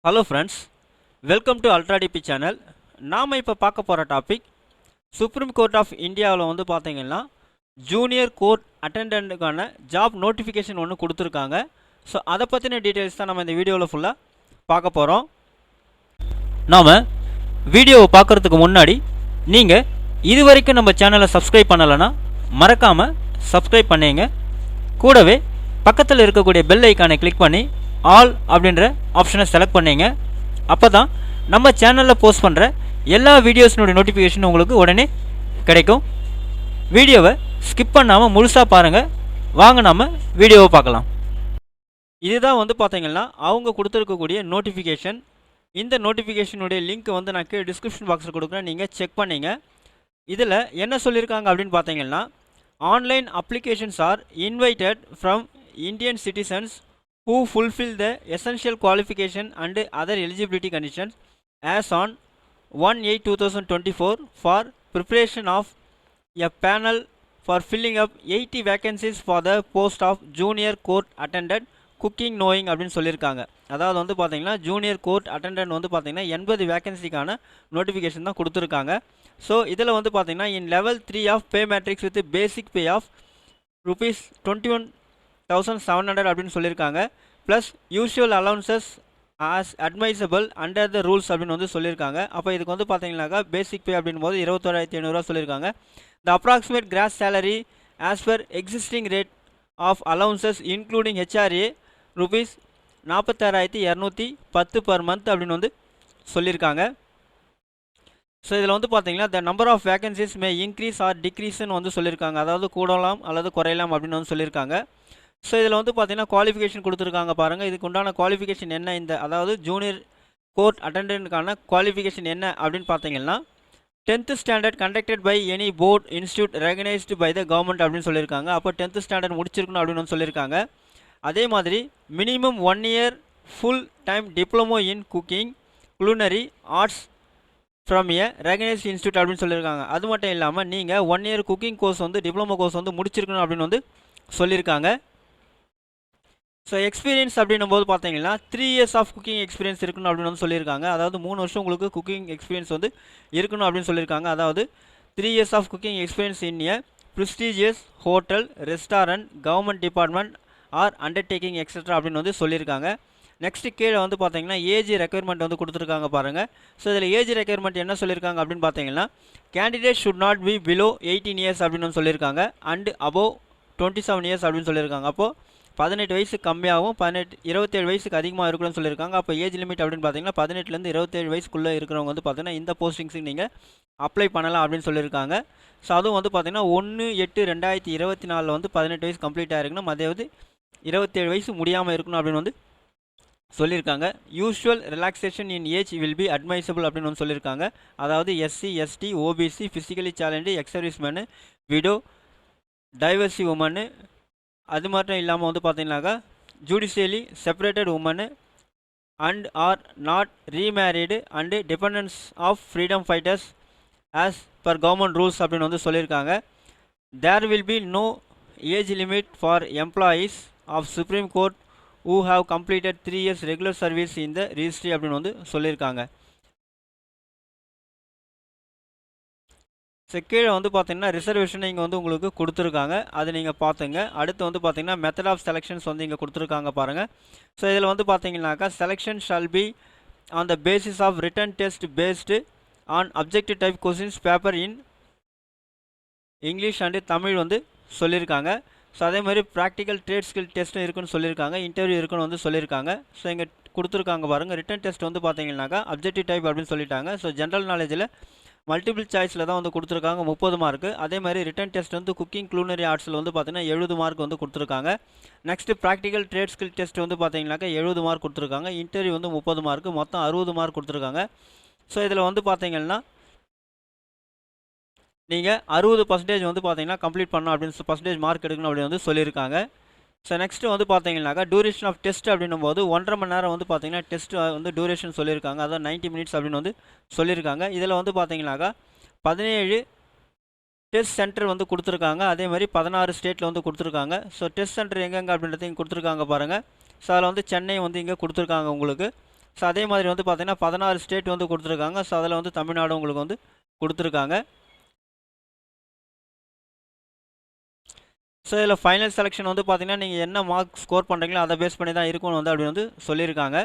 Hello friends, welcome to ultra DP channel. நாம் இப்போ பார்க்க போகிற டாபிக் சுப்ரீம் கோர்ட் ஆஃப் இந்தியாவில் வந்து பார்த்தீங்கன்னா ஜூனியர் கோர்ட் அட்டெண்டன்ட்டுக்கான ஜாப் நோட்டிஃபிகேஷன் ஒன்று கொடுத்துருக்காங்க. ஸோ அதை பற்றின டீட்டெயில்ஸ் தான் நம்ம இந்த வீடியோவில் ஃபுல்லாக பார்க்க போகிறோம். நாம் வீடியோவை பார்க்குறதுக்கு முன்னாடி நீங்கள் இது வரைக்கும் நம்ம சேனலை சப்ஸ்கிரைப் பண்ணலைன்னா மறக்காமல் சப்ஸ்கிரைப் பண்ணிங்க. கூடவே பக்கத்தில் இருக்கக்கூடிய பெல் ஐக்கானை கிளிக் பண்ணி ஆல் அப்படின்ற ஆப்ஷனை செலக்ட் பண்ணிங்க. அப்போ தான் நம்ம சேனலில் போஸ்ட் பண்ணுற எல்லா வீடியோஸ்னுடைய நோட்டிஃபிகேஷன் உங்களுக்கு உடனே கிடைக்கும். வீடியோவை ஸ்கிப் பண்ணாமல் முழுசாக பாருங்கள். வாங்க நம்ம வீடியோவை பார்க்கலாம். இதுதான் வந்து பார்த்தீங்கன்னா அவங்க கொடுத்துருக்கக்கூடிய நோட்டிஃபிகேஷன். இந்த நோட்டிஃபிகேஷனுடைய லிங்க் வந்து நான் டிஸ்கிரிப்ஷன் பாக்ஸில் கொடுக்குறேன், நீங்கள் செக் பண்ணிங்க. இதில் என்ன சொல்லியிருக்காங்க அப்படின்னு பார்த்தீங்கன்னா, online applications R invited from Indian citizens who fulfill the essential qualification and other eligibility conditions as on 1/8/2024 for preparation of a panel for filling up 80 vacancies for the post of junior court attendant cooking knowing அப்படின்னு சொல்லியிருக்காங்க. அதாவது வந்து பார்த்தீங்கன்னா junior court attendant வந்து பார்த்தீங்கன்னா 80 வேகன்சிக்கான notification தான் கொடுத்துருக்காங்க. So இதில் வந்து பார்த்தீங்கன்னா in level 3 of pay matrix with basic pay of ₹21,700 அப்படின்னு சொல்லியிருக்காங்க. Plus usual allowances as admissible under the rules அப்படின்னு வந்து சொல்லியிருக்காங்க. அப்போ இதுக்கு வந்து பார்த்தீங்கன்னாக்கா பேசிக் பே அப்படின் போது 21,500 சொல்லியிருக்காங்க. The approximate gross salary as per existing rate of allowances including HRA ₹46,210 per month அப்படின்னு வந்து சொல்லியிருக்காங்க. ஸோ இதில் வந்து பார்த்தீங்கன்னா the number of vacancies may increase or டிக்ரீஸ்ன்னு வந்து சொல்லியிருக்காங்க. அதாவது கூடலாம் அல்லது குறையலாம் அப்படின்னு வந்து சொல்லியிருக்காங்க. ஸோ இதில் வந்து பார்த்தீங்கன்னா குவாலிஃபிகேஷன் கொடுத்துருக்காங்க பாருங்கள். இதுக்கு உண்டான குவாலிஃபிகேஷன் என்ன, அதாவது ஜூனியர் கோர்ட் அட்டெண்டன்ட்டுக்கான குவாலிஃபிகேஷன் என்ன அப்படின்னு பார்த்தீங்கன்னா 10th standard conducted by any board institute recognised by the government அப்படின்னு சொல்லியிருக்காங்க. அப்போ 10th ஸ்டாண்டர்ட் முடிச்சிருக்கணும் அப்படின்னு வந்து சொல்லியிருக்காங்க. அதே மாதிரி minimum 1 year full time diploma in cooking culinary arts from A recognised institute அப்படின்னு சொல்லியிருக்காங்க. அது மட்டும் இல்லாமல் நீங்கள் 1 இயர் குக்கிங் கோர்ஸ் வந்து டிப்ளமோ கோர்ஸ் வந்து முடிச்சிருக்கணும் அப்படின்னு வந்து சொல்லியிருக்காங்க. ஸோ எக்ஸ்பீரியன்ஸ் அப்படின்னும் போது பார்த்தீங்கன்னா 3 இயர்ஸ் ஆஃப் குக்கிங் எக்ஸ்பீரியன்ஸ் இருக்கணும் அப்படின்னு வந்து சொல்லியிருக்காங்க. அதாவது 3 வருஷம் உங்களுக்கு குக்கிங் எக்ஸ்பீரியன்ஸ் வந்து இருக்கணும் அப்படின்னு சொல்லியிருக்காங்க. அதாவது 3 years of cooking experience in a prestigious hotel, restaurant, government department or undertaking etcetera அப்படின்னு வந்து சொல்லியிருக்காங்க. நெக்ஸ்ட்டு கீழே வந்து பார்த்தீங்கன்னா ஏஜ் ரெக்யர்மெண்ட் வந்து கொடுத்துருக்காங்க பாருங்கள். ஸோ இதில் ஏஜ் ரெக்யர்மெண்ட் என்ன சொல்லியிருக்காங்க அப்படின்னு பார்த்தீங்கன்னா candidate should not be below 18 years அப்படின்னு வந்து சொல்லியிருக்காங்க அண்ட் அபோவ் 27 இயர்ஸ் அப்படின்னு சொல்லியிருக்காங்க. அப்போது 18 வயசுக்கு கம்மியாகவும் 27 வயசுக்கு அதிகமாக இருக்கணும்னு சொல்லியிருக்காங்க. அப்போ ஏஜ் லிமிட் அப்படின்னு பார்த்தீங்கன்னா 18லேருந்து 27 வயசுக்குள்ளே இருக்கிறவங்க வந்து பார்த்தீங்கன்னா இந்த போஸ்டிங்ஸுக்கு நீங்கள் அப்ளை பண்ணலாம் அப்படின்னு சொல்லியிருக்காங்க. ஸோ அதுவும் வந்து பார்த்தீங்கன்னா 1/8/2024 வந்து 18 வயசு கம்ப்ளீட் ஆகிருக்கணும். அதே வந்து 27 வயசு முடியாமல் இருக்கணும் அப்படின்னு வந்து சொல்லியிருக்காங்க. Usual relaxation in age will be admissible அப்படின்னு வந்து சொல்லியிருக்காங்க. அதாவது SC, ST, OBC, physically challenge, ex servicemen, widow, divorcee woman, அது மட்டும் இல்லாமல் வந்து பார்த்தீங்கன்னாக்கா judicially separated woman and or not remarried and dependents of freedom fighters as per government rules அப்படின்னு வந்து சொல்லியிருக்காங்க. There will be no age limit for employees of supreme court who have completed 3 years regular service in the registry அப்படின்னு வந்து சொல்லியிருக்காங்க. So கீழே வந்து பார்த்தீங்கன்னா reservation இங்கே வந்து உங்களுக்கு கொடுத்துருக்காங்க, அது நீங்கள் பார்த்துங்க. அடுத்து வந்து பார்த்தீங்கன்னா மெத்தட் ஆஃப் செலெக்ஷன்ஸ் வந்து இங்கே கொடுத்துருக்காங்க பாருங்கள். ஸோ இதில் வந்து பார்த்தீங்கன்னாக்கா selection shall be on the basis of written test based on objective type questions paper in English and Tamil வந்து சொல்லியிருக்காங்க. ஸோ அதே மாதிரி ப்ராக்டிக்கல் ட்ரேட் ஸ்கில் டெஸ்ட்டும் இருக்குன்னு சொல்லியிருக்காங்க, இன்டர்வியூ இருக்குன்னு வந்து சொல்லியிருக்காங்க. ஸோ இங்கே கொடுத்துருக்காங்க பாருங்கள். ரிட்டன் டெஸ்ட் வந்து பார்த்தீங்கன்னாக்கா அப்ஜெக்டிவ் டைப் அப்படின்னு சொல்லிட்டாங்க. ஸோ ஜென்ரல் நாலேஜில் மல்டிபிள் சாய்ஸில் தான் வந்து கொடுத்துருக்காங்க 30 மார்க்கு. அதே மாதிரி ரிட்டன் டெஸ்ட் வந்து குக்கிங் குலினரி ஆர்ட்ஸில் வந்து பார்த்தீங்கன்னா 70 மார்க் வந்து கொடுத்துருக்காங்க. Next practical trade skill test வந்து பார்த்தீங்கன்னாக்கா 70 மார்க் கொடுத்துருக்காங்க. இன்டர்வியூ வந்து 30 மார்க்கு, மொத்தம் 60 மார்க் கொடுத்துருக்காங்க. ஸோ இதில் வந்து பார்த்தீங்கன்னா நீங்கள் 60% வந்து பார்த்தீங்கன்னா கம்ப்ளீட் பண்ணணும் அப்படின்னு பர்சன்டேஜ் மார்க் எடுக்கணும் அப்படின்னு வந்து சொல்லியிருக்காங்க. ஸோ நெக்ஸ்ட்டு வந்து பார்த்தீங்கன்னாக்கா டூரேஷன் ஆஃப் டெஸ்ட் அப்படின்னும் போது 1.5 மணி நேரம் வந்து பார்த்தீங்கன்னா டெஸ்ட் வந்து டூரேஷன் சொல்லியிருக்காங்க. அதாவது 90 மினிட்ஸ் அப்படின்னு வந்து சொல்லியிருக்காங்க. இதில் வந்து பார்த்தீங்கன்னாக்கா 17 டெஸ்ட் சென்டர் வந்து கொடுத்துருக்காங்க. அதே மாதிரி 16 ஸ்டேட்டில் வந்து கொடுத்துருக்காங்க. ஸோ டெஸ்ட் சென்டர் எங்கெங்கே அப்படின்றத இங்கே கொடுத்துருக்காங்க பாருங்கள். ஸோ அதில் வந்து சென்னை வந்து இங்கே கொடுத்துருக்காங்க உங்களுக்கு. ஸோ அதே மாதிரி வந்து பார்த்தீங்கன்னா 16 ஸ்டேட் வந்து கொடுத்துருக்காங்க. ஸோ அதில் வந்து தமிழ்நாடு உங்களுக்கு வந்து கொடுத்துருக்காங்க. ஸோ இதில் ஃபைனல் செலெக்ஷன் வந்து பார்த்தீங்கன்னா நீங்கள் என்ன மார்க் ஸ்கோர் பண்ணுறீங்களோ அதை பேஸ் பண்ணி தான் இருக்கணும் வந்து அப்படி வந்து சொல்லியிருக்காங்க.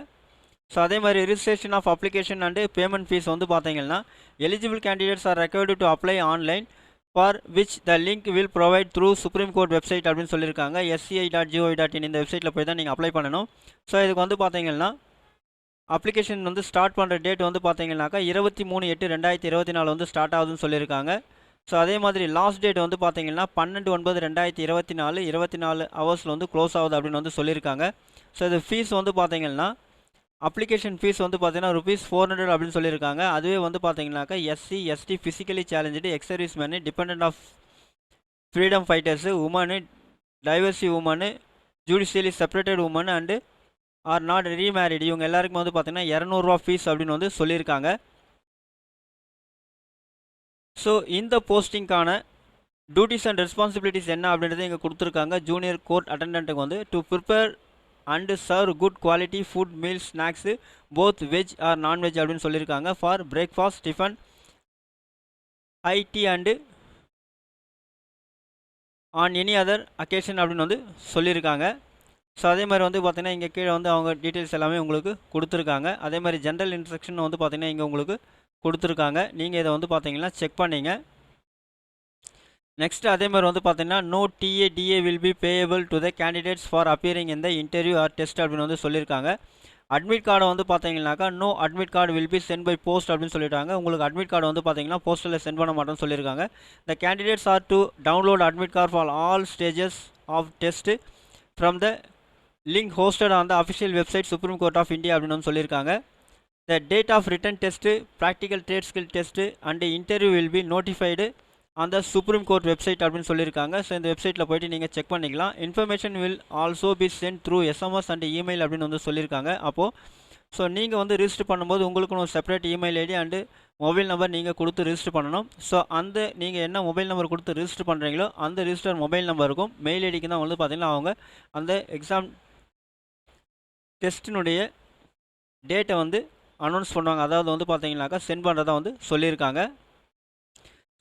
ஸோ அதே மாதிரி registration of application and payment fee வந்து பார்த்தீங்கன்னா eligible candidates are required to apply online for which the link will provide through supreme court website அப்படின்னு சொல்லியிருக்காங்க. sci.gov.in இந்த வெப்சைட்டில் போய் தான் நீங்கள் அப்ளை பண்ணணும். ஸோ இதுக்கு வந்து பார்த்தீங்கன்னா அப்ளிகேஷன் வந்து ஸ்டார்ட் பண்ணுற டேட் வந்து பார்த்தீங்கன்னாக்கா 23/8/2024 வந்து ஸ்டார்ட் ஆகுதுன்னு சொல்லியிருக்காங்க. ஸோ அதே மாதிரி லாஸ்ட் டேட் வந்து பார்த்தீங்கன்னா 12/9/2024 24 ஹவர்ஸில் வந்து க்ளோஸ் ஆகுது அப்படின்னு வந்து சொல்லியிருக்காங்க. ஸோ இது ஃபீஸ் வந்து பார்த்தீங்கன்னா அப்ளிகேஷன் ஃபீஸ் வந்து பார்த்தீங்கன்னா ₹400 அப்படின்னு சொல்லியிருக்காங்க. அதுவே வந்து பார்த்தீங்கன்னாக்கா SC ST physically challenge, ex service man, depend of freedom fighters, woman, divorcee woman, judicially separated woman and or not remarried இவங்க எல்லாருக்கும் வந்து பார்த்தீங்கன்னா ₹200 ஃபீஸ் அப்படின்னு வந்து சொல்லியிருக்காங்க. ஸோ இந்த போஸ்டிங்கான டியூட்டிஸ் அண்ட் ரெஸ்பான்சிபிலிட்டிஸ் என்ன அப்படின்றத இங்கே கொடுத்துருக்காங்க. ஜூனியர் கோர்ட் அட்டெண்டன்ட்டுக்கு வந்து to prepare and serve good quality food meals snacks both veg or nonveg அப்படின்னு சொல்லியிருக்காங்க. For breakfast, tiffin, ID and on any other occasion அப்படின்னு வந்து சொல்லியிருக்காங்க. ஸோ அதே மாதிரி வந்து பார்த்தீங்கன்னா இங்கே கீழே வந்து அவங்க டீட்டெயில்ஸ் எல்லாமே உங்களுக்கு கொடுத்துருக்காங்க. அதே மாதிரி ஜென்ரல் இன்ஸ்ட்ரக்ஷன் வந்து பார்த்தீங்கன்னா இங்கே உங்களுக்கு கொடுத்துருக்காங்க. நீங்கள் இதை வந்து பார்த்தீங்கன்னா செக் பண்ணிங்க. நெக்ஸ்ட் அதே மாதிரி வந்து பார்த்தீங்கன்னா no TADA will be payable to the candidates for appearing இந்த இன்டர்வியூ ஆர் டெஸ்ட் அப்படின்னு வந்து சொல்லியிருக்காங்க. அட்மிட் கார்டை வந்து பார்த்தீங்கன்னாக்கா no admit card will be sent by post அப்படின்னு சொல்லிட்டாங்க. உங்களுக்கு அட்மிட் கார்டு வந்து பார்த்தீங்கன்னா போஸ்டலில் சென்ட் பண்ண மாட்டோம்னு சொல்லியிருக்காங்க. The candidates are to download admit card for all stages of test from the link hosted on the official website supreme court of India அப்படின்னு வந்து சொல்லியிருக்காங்க. The date of written test, practical trade skill test and interview will be notified அந்த supreme court website அப்படின்னு சொல்லியிருக்காங்க. So இந்த வெப்சைட்டில் போய்ட்டு நீங்கள் செக் பண்ணிக்கலாம். Information will also be sent through SMS and email அப்படின்னு வந்து சொல்லியிருக்காங்க. அப்போது ஸோ நீங்கள் வந்து ரிஜிஸ்டர் பண்ணும்போது உங்களுக்குன்னு ஒரு separate email ID and mobile number நீங்கள் கொடுத்து ரிஜிஸ்டர் பண்ணணும். ஸோ அந்த நீங்கள் என்ன மொபைல் நம்பர் கொடுத்து ரிஜிஸ்டர் பண்ணுறீங்களோ அந்த ரிஜிஸ்டர் மொபைல் நம்பருக்கும் மெயில் ஐடிக்கு தான் வந்து பார்த்திங்கன்னா அவங்க அந்த எக்ஸாம் டெஸ்ட்டினுடைய டேட்டை வந்து அனௌன்ஸ் பண்ணுவாங்க. அதாவது வந்து பார்த்தீங்கன்னாக்கா சென்ட் பண்ணுறதா வந்து சொல்லியிருக்காங்க.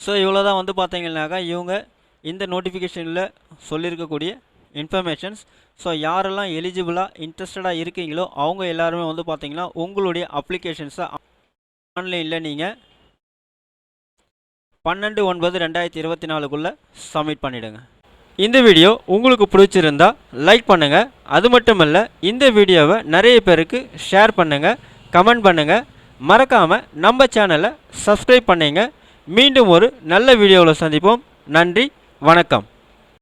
ஸோ இவ்வளோ தான் வந்து பார்த்தீங்கன்னாக்கா இவங்க இந்த நோட்டிஃபிகேஷனில் சொல்லியிருக்கக்கூடிய இன்ஃபர்மேஷன்ஸ். ஸோ யாரெல்லாம் எலிஜிபிளாக இன்ட்ரெஸ்டடாக இருக்கீங்களோ அவங்க எல்லாருமே வந்து பார்த்தீங்கன்னா உங்களுடைய அப்ளிகேஷன்ஸை ஆன்லைனில் நீங்கள் 12/9/2024 சப்மிட் பண்ணிவிடுங்க. இந்த வீடியோ உங்களுக்கு பிடிச்சிருந்தா லைக் பண்ணுங்கள். அது மட்டும் இல்லை இந்த வீடியோவை நிறைய பேருக்கு ஷேர் பண்ணுங்கள், கமெண்ட் பண்ணுங்கள். மறக்காமல் நம்ம சேனலை சப்ஸ்கிரைப் பண்ணிங்க. மீண்டும் ஒரு நல்ல வீடியோவில் சந்திப்போம். நன்றி, வணக்கம்.